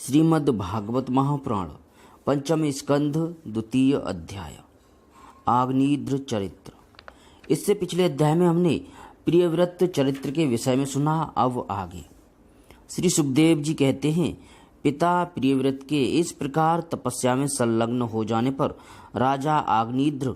श्रीमद् भागवत महापुराण पंचम स्कंध द्वितीय अध्याय आग्नेयद्र चरित्र। इससे पिछले अध्याय में हमने प्रियव्रत चरित्र के विषय में सुना। अब आगे श्री सुखदेव जी कहते हैं, पिता प्रियव्रत के इस प्रकार तपस्या में संलग्न हो जाने पर राजा आग्नेयद्र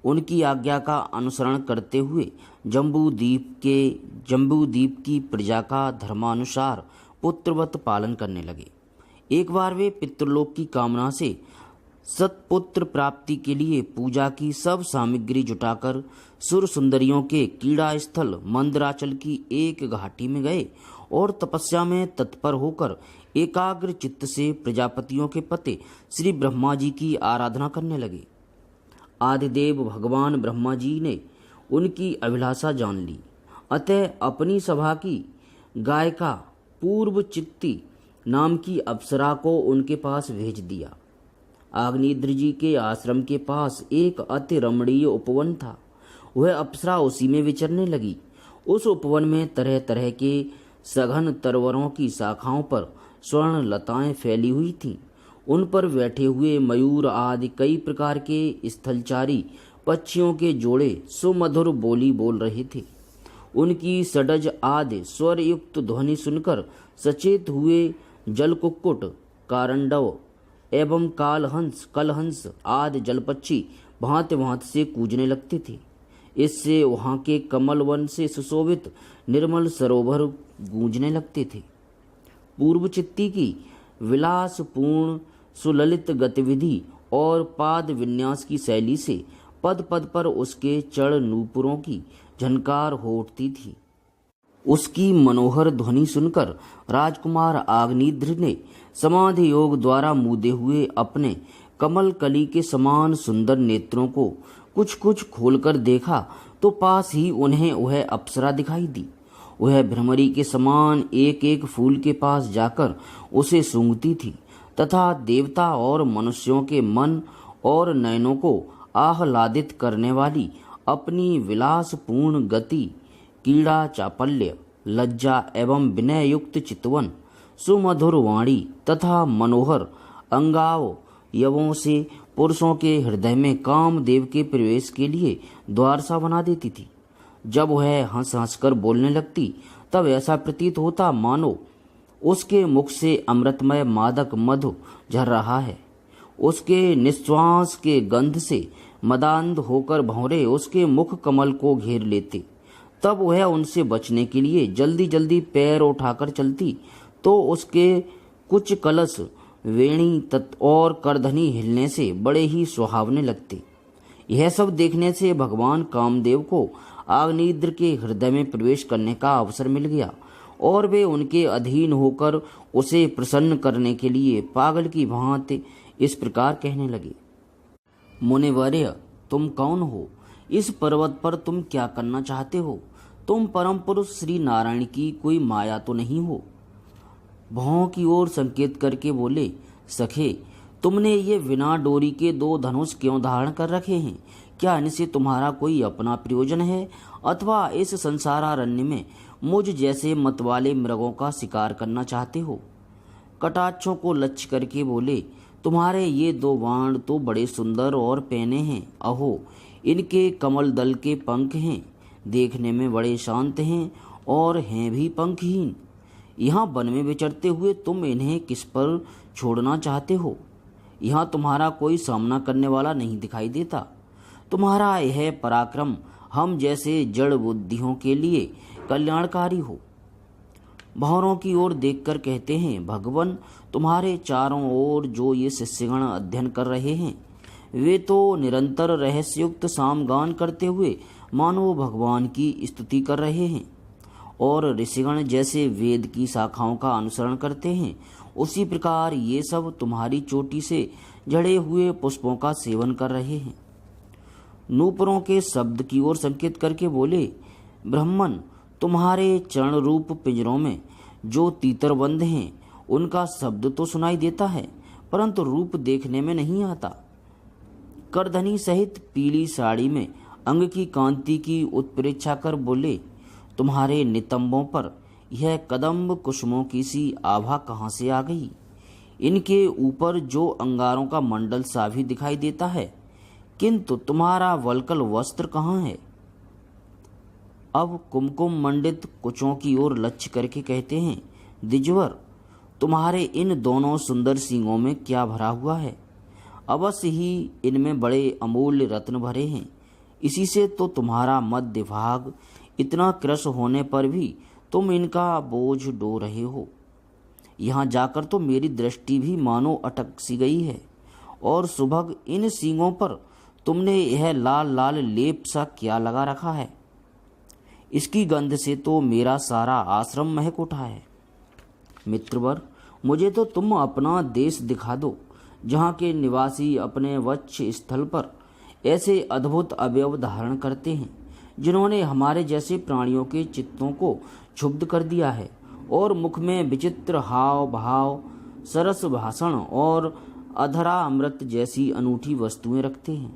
उनकी आज्ञा का अनुसरण करते हुए जम्बूद्वीप की प्रजा का धर्मानुसार पुत्रवत पालन करने लगे। एक बार वे पितृलोक की कामना से सत्पुत्र प्राप्ति के लिए पूजा की सब सामग्री जुटाकर सुर सुंदरियों के क्रीड़ा स्थल मंदराचल की एक घाटी में गए और तपस्या में तत्पर होकर एकाग्र चित्त से प्रजापतियों के पति श्री ब्रह्मा जी की आराधना करने लगे। आदिदेव भगवान ब्रह्मा जी ने उनकी अभिलाषा जान ली, अतः अपनी सभा की गायिका पूर्व चित्ती नाम की अप्सरा को उनके पास भेज दिया। आग्नेयद्र जी के आश्रम के पास एक अति रमणीय उपवन था। वह अप्सरा उसी में विचरने लगी। उस उपवन में तरह तरह के सघन तरवरों की शाखाओं पर स्वर्ण लताएं फैली हुई थीं। उन पर बैठे हुए मयूर आदि कई प्रकार के स्थलचारी पक्षियों के जोड़े सुमधुर बोली बोल रहे थे। उनकी सडज आदि स्वर युक्त ध्वनि सुनकर सचेत हुए जलकुक्कुट, कारंडव एवं कलहंस आदि जलपक्षी भांति भांति से कूजने लगते थे। इससे वहां के कमल वन से सुशोभित निर्मल सरोवर गूंजने लगते थे। पूर्व चित्ती की विलासपूर्ण सुललित गतिविधि और पाद विन्यास की शैली से पद पद पर उसके चढ़ नूपुरों की झनकार हो उठती थी। उसकी मनोहर ध्वनि सुनकर राजकुमार आग्नेयद्र ने समाधि योग द्वारा मूंदे हुए अपने कमल कली के समान सुंदर नेत्रों को कुछ कुछ खोलकर देखा तो पास ही उन्हें वह अप्सरा दिखाई दी। वह भ्रमरी के समान एक एक फूल के पास जाकर उसे सूंघती थी तथा देवता और मनुष्यों के मन और नयनों को आह्लादित करने वाली अपनी विलासपूर्ण गति, क्रीड़ा चापल्य, लज्जा एवं विनय युक्त चितवन, सुमधुर वाणी तथा मनोहर अंगाव यवों से पुरुषों के हृदय में कामदेव के प्रवेश के लिए द्वार सा बना देती थी। जब वह हंस हंसकर बोलने लगती तब ऐसा प्रतीत होता मानो उसके मुख से अमृतमय मादक मधु झर रहा है। उसके निश्वास के गंध से मदान्ध होकर भंवरे उसके मुख कमल को घेर लेते। तब वह उनसे बचने के लिए जल्दी जल्दी पैर उठाकर चलती तो उसके कुछ कलश, वेणी और करधनी हिलने से बड़े ही सुहावने लगते। यह सब देखने से भगवान कामदेव को आग्नेयद्र के हृदय में प्रवेश करने का अवसर मिल गया और वे उनके अधीन होकर उसे प्रसन्न करने के लिए पागल की भांति इस प्रकार कहने लगे। मुनिवर्य, तुम कौन हो? इस पर्वत पर तुम क्या करना चाहते हो? तुम परम पुरुष श्री नारायण की कोई माया तो नहीं हो? भौं की ओर संकेत करके बोले, सखे, तुमने ये बिना डोरी के दो धनुष क्यों धारण कर रखे हैं? क्या इनसे तुम्हारा कोई अपना प्रयोजन है अथवा इस संसारारण्य में मुझ जैसे मतवाले मृगों का शिकार करना चाहते हो? कटाक्षों को लक्ष्य करके बोले, तुम्हारे ये दो बाण तो बड़े सुंदर और पैने हैं। अहो, इनके कमल दल के पंख हैं, देखने में बड़े शांत हैं और हैं भी पंखहीन। यहाँ वन में विचरते हुए तुम इन्हें किस पर छोड़ना चाहते हो? यहाँ तुम्हारा कोई सामना करने वाला नहीं दिखाई देता। तुम्हारा यह पराक्रम हम जैसे जड़ बुद्धियों के लिए कल्याणकारी हो। भंवरों की ओर देखकर कहते हैं, भगवान, तुम्हारे चारों ओर जो ये शिष्यगण अध्ययन कर रहे हैं वे तो निरंतर रहस्युक्त सामगान करते हुए मानो भगवान की स्तुति कर रहे हैं और ऋषिगण जैसे वेद की शाखाओं का अनुसरण करते हैं, उसी प्रकार ये सब तुम्हारी चोटी से झड़े हुए पुष्पों का सेवन कर रहे हैं। नूपुरों के शब्द की ओर संकेत करके बोले, ब्रह्मन, तुम्हारे चरण रूप पिंजरों में जो तीतर बंद हैं उनका शब्द तो सुनाई देता है परंतु रूप देखने में नहीं आता। करधनी सहित पीली साड़ी में अंग की कांति की उत्प्रेक्षा कर बोले, तुम्हारे नितंबों पर यह कदम्ब कुसुमों की सी आभा कहाँ से आ गई? इनके ऊपर जो अंगारों का मंडल सा भी दिखाई देता है, किंतु तुम्हारा वल्कल वस्त्र कहाँ है? अब कुमकुम मंडित कुचों की ओर लक्ष्य करके कहते हैं, द्विजवर, तुम्हारे इन दोनों सुंदर सींगों में क्या भरा हुआ है? अवश्य ही इनमें बड़े अमूल्य रत्न भरे हैं। इसी से तो तुम्हारा मध्य भाग इतना कृश होने पर भी तुम इनका बोझ ढो रहे हो। यहाँ जाकर तो मेरी दृष्टि भी मानो अटक सी गई है। और सुभग इन सींगों पर तुमने यह लाल लाल लेप सा क्या लगा रखा है? इसकी गंध से तो मेरा सारा आश्रम महक उठा है। मित्रवर, मुझे तो तुम अपना देश दिखा दो, जहाँ के निवासी अपने वक्ष स्थल पर ऐसे अद्भुत अवयव धारण करते हैं, जिन्होंने हमारे जैसे प्राणियों के चित्तों को क्षुब्ध कर दिया है, और मुख में विचित्र हाव भाव, सरस भाषण और अधरा अमृत जैसी अनूठी वस्तुएं रखते हैं।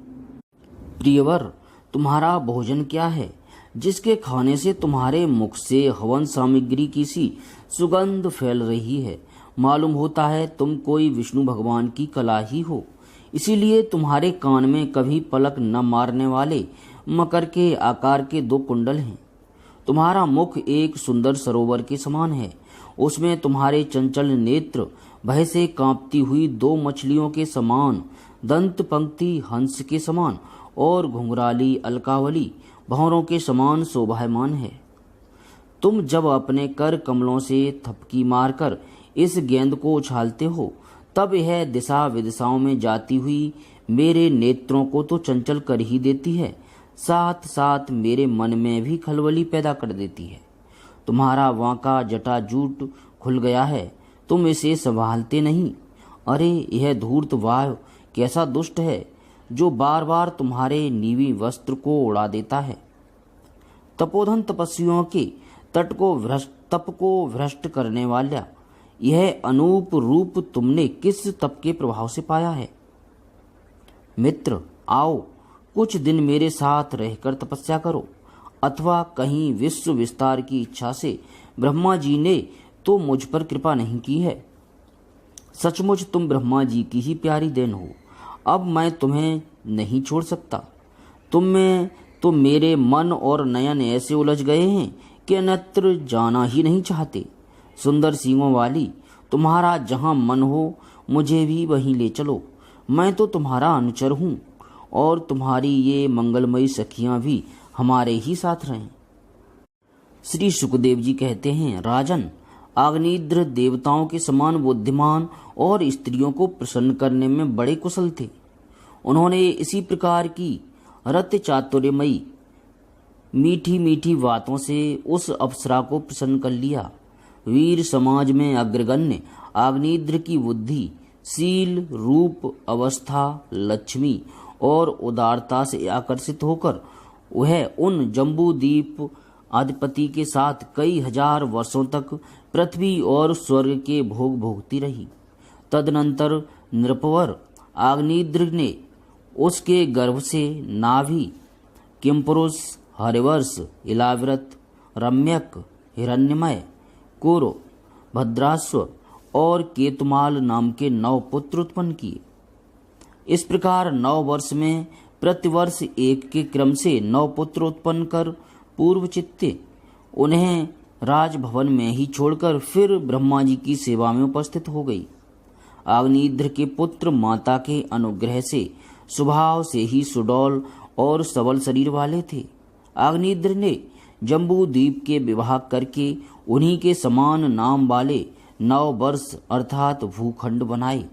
प्रियवर, तुम्हारा भोजन क्या है, जिसके खाने से तुम्हारे मुख से हवन सामग्री की सी सुगंध फैल रही है? मालूम होता है तुम कोई विष्णु भगवान की कला ही हो। इसीलिए तुम्हारे कान में कभी पलक न मारने वाले मकर के आकार के 2 कुंडल हैं। तुम्हारा मुख एक सुंदर सरोवर के समान है। उसमें तुम्हारे चंचल नेत्र भय से कांपती हुई 2 मछलियों के समान, दंत पंक्ति हंस के समान और घुंघराली अलकावली भंवरों के समान शोभायमान है। तुम जब अपने कर कमलों से थपकी मारकर इस गेंद को उछालते हो, तब यह दिशा विदिशाओं में जाती हुई मेरे नेत्रों को तो चंचल कर ही देती है, साथ साथ मेरे मन में भी खलबली पैदा कर देती है। तुम्हारा वांका जटाजूट खुल गया है, तुम इसे संभालते नहीं। अरे, यह धूर्त वायु कैसा दुष्ट है, जो बार बार तुम्हारे नीवी वस्त्र को उड़ा देता है। तपोधन तपस्वियों के तप को भ्रष्ट करने वाला यह अनूप रूप तुमने किस तप के प्रभाव से पाया है? मित्र, आओ कुछ दिन मेरे साथ रहकर तपस्या करो, अथवा कहीं विश्व विस्तार की इच्छा से ब्रह्मा जी ने तो मुझ पर कृपा नहीं की है। सचमुच तुम ब्रह्मा जी की ही प्यारी देन हो। अब मैं तुम्हें नहीं छोड़ सकता। तुम में तो मेरे मन और नयन ऐसे उलझ गए हैं कि अन्यत्र जाना ही नहीं चाहते। सुंदर सींगों वाली, तुम्हारा जहाँ मन हो मुझे भी वहीं ले चलो। मैं तो तुम्हारा अनुचर हूँ, और तुम्हारी ये मंगलमयी सखियाँ भी हमारे ही साथ रहें। श्री सुखदेव जी कहते हैं, राजन, अग्निद्र देवताओं के समान बुद्धिमान और स्त्रियों को प्रसन्न करने में बड़े कुशल थे। उन्होंने इसी प्रकार की रत्य चातुर्यमयी मीठी मीठी बातों से उस अप्सरा को प्रसन्न कर लिया। वीर समाज में अग्रगण्य अग्निद्र की बुद्धि, शील, रूप, अवस्था, लक्ष्मी और उदारता से आकर्षित होकर वह उन जम्बूद्वीप अधिपति के साथ कई हजार वर्षों तक पृथ्वी और स्वर्ग के भोग भोगती रही। तदनंतर नृपवर अग्निद्र ने उसके गर्भ से नाभि, किमपुरुष, हरिवर्ष, इलाव्रत, रम्यक, हिरण्यमय, कुरु, भद्राश्व और केतुमाल नाम के 9 पुत्र उत्पन्न किए। इस प्रकार 9 वर्ष में प्रतिवर्ष एक के क्रम से 9 पुत्र उत्पन्न कर पूर्व चित्ते उन्हें राजभवन में ही छोड़कर फिर ब्रह्मा जी की सेवा में उपस्थित हो गई। अग्निद्र के पुत्र माता के अनुग्रह से स्वभाव से ही सुडौल और सबल शरीर वाले थे। अग्निद्र ने जम्बू द्वीप के विवाह करके उन्हीं के समान नाम वाले 9 वर्ष अर्थात भूखंड बनाए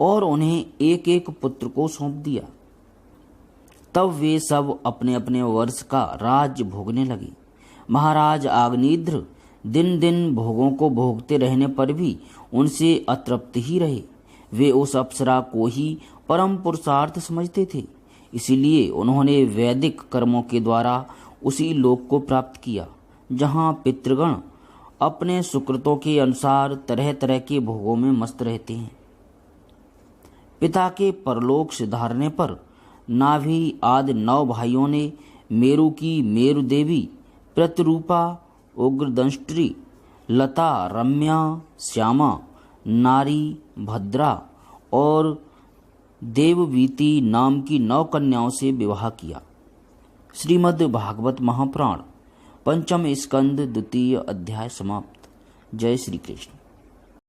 और उन्हें एक एक पुत्र को सौंप दिया। तब वे सब अपने अपने वर्ष का राज्य भोगने लगे। महाराज अग्निद्र दिन दिन भोगों को भोगते रहने पर भी उनसे अतृप्त ही रहे। वे उस अप्सरा को ही परम पुरुषार्थ समझते थे, इसीलिए उन्होंने वैदिक कर्मों के द्वारा उसी लोक को प्राप्त किया, जहाँ पितृगण अपने सुकृतों के अनुसार तरह तरह के भोगों में मस्त रहते हैं। पिता के परलोक सिधारने पर नाभि आदि 9 भाइयों ने मेरु की मेरु देवी, प्रतिरूपा, उग्रदंष्ट्री, लता, रम्या, श्यामा, नारी भद्रा और देववीति नाम की 9 कन्याओं से विवाह किया। श्रीमद् भागवत महापुराण पंचम स्कंद द्वितीय अध्याय समाप्त। जय श्री कृष्ण।